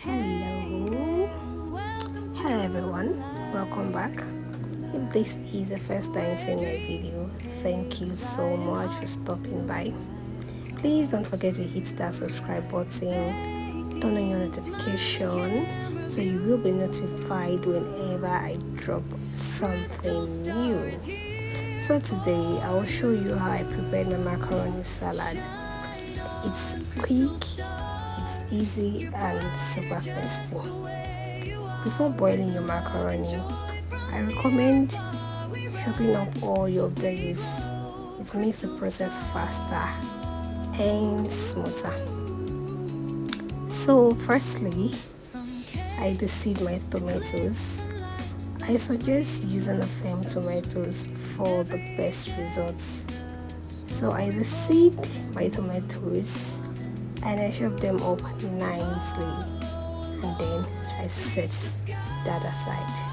Hello, hello everyone, welcome back. If this is the first time seeing my video, thank you so much for stopping by. Please don't forget to hit that subscribe button, turn on your notification so you will be notified whenever I drop something new. So today I will show you how I prepared my macaroni salad. It's quick, it's easy and super tasty. Before boiling your macaroni, I recommend chopping up all your veggies. It makes the process faster and smoother. So firstly, I deseed my tomatoes. I suggest using the firm tomatoes for the best results. So I deseed my tomatoes and I chop them up nicely, and then I set that aside.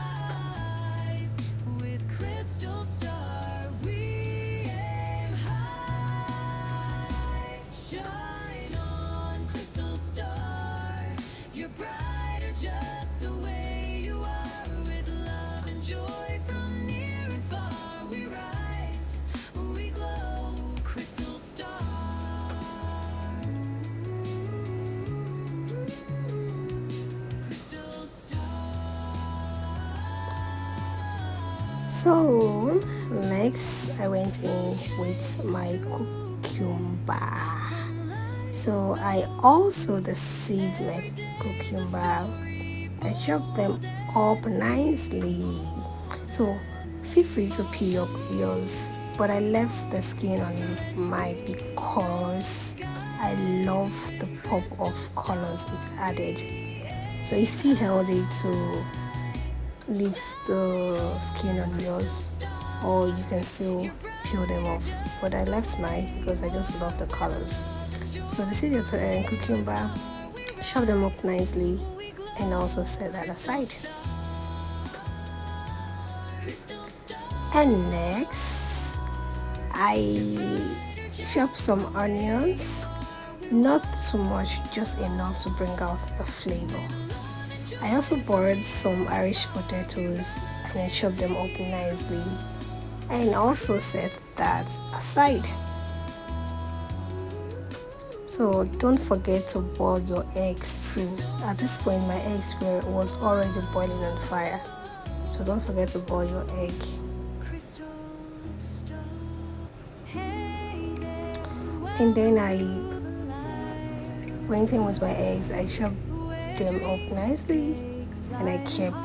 So next I went in with my cucumber. So I also deseed my cucumber. I chop them up nicely. So feel free to peel yours, but I left the skin on mine because I love the pop of colors it added. So it's still healthy to leave the skin on yours, or you can still peel them off, but I left mine because I just love the colors. So this is your cucumber, chop them up nicely and also set that aside. And next I chop some onions, not too much, just enough to bring out the flavor. I also boiled some Irish potatoes and I chopped them up nicely and also set that aside. So don't forget to boil your eggs too. At this point my eggs was already boiling on fire, so don't forget to boil your egg. And then I went in with my eggs. I chopped them up nicely and I kept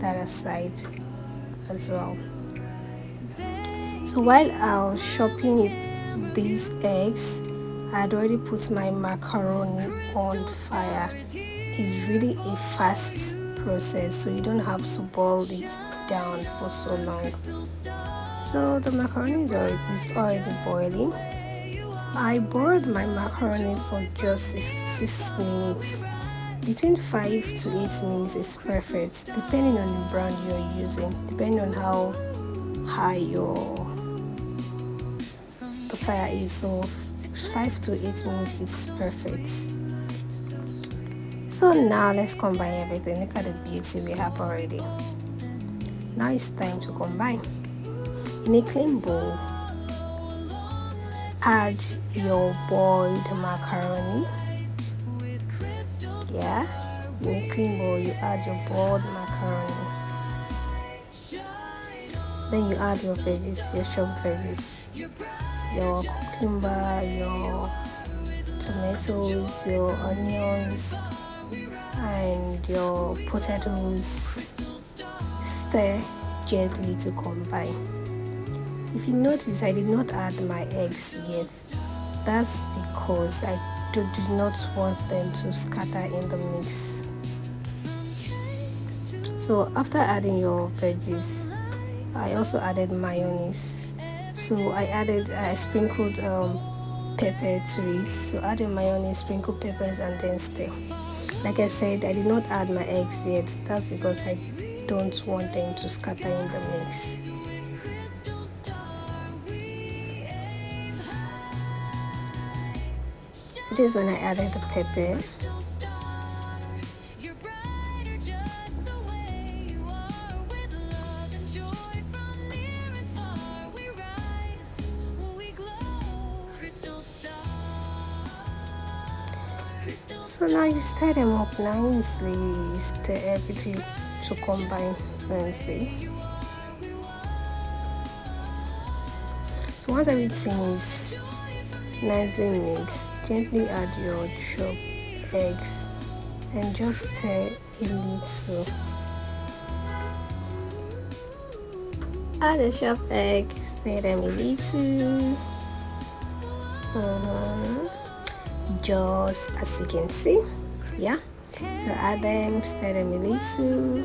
that aside as well. So while I was chopping these eggs, I had already put my macaroni on fire. It's really a fast process, so you don't have to boil it down for so long. So the macaroni is already boiling. I boiled my macaroni for just 6 minutes. Between 5 to 8 minutes is perfect, depending on the brand you're using, depending on how high the fire is. So 5 to 8 minutes is perfect. So now let's combine everything. Look at the beauty we have already. Now it's time to combine. In a clean bowl, add your boiled macaroni. In a clean bowl, you add your boiled macaroni. Then you add your veggies, your chopped veggies, your cucumber, your tomatoes, your onions, and your potatoes. Stir gently to combine. If you notice, I did not add my eggs yet. That's because I do not want them to scatter in the mix. So after adding your veggies, I also added mayonnaise. So I sprinkled pepper to it. So add your mayonnaise, sprinkle peppers and then stir. Like I said, I did not add my eggs yet. That's because I don't want them to scatter in the mix. So this is when I added the pepper. So now you stir them up nicely. You stir everything to combine nicely. So once everything is nicely mixed, gently add your chopped eggs and just stir a little. Add the chopped egg, stir them a little. Just as you can see, yeah. So add them, stir them a little,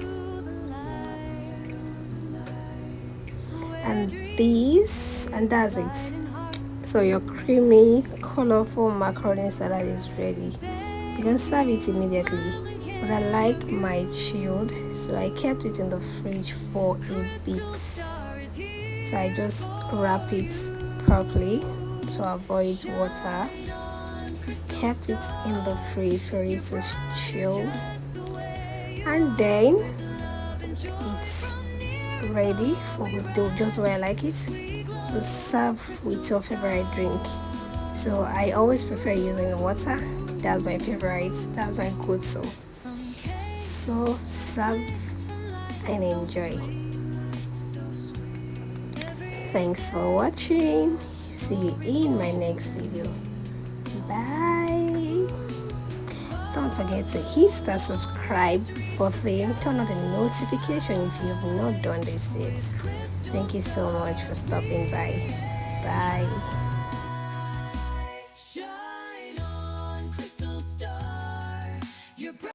and that's it. So your creamy, colorful macaroni salad is ready. You can serve it immediately, but I like my chilled, so I kept it in the fridge for a bit. So I just wrap it properly to avoid water. Kept it in the fridge for it to chill, and then it's ready for just the way I like it. So serve with your favorite drink. So I always prefer using water. That's my favorite. That's my go-to. So serve and enjoy. Thanks for watching. See you in my next video. Bye. Don't forget to hit that subscribe button, turn on the notification if you have not done this yet. Thank you so much for stopping by. Bye.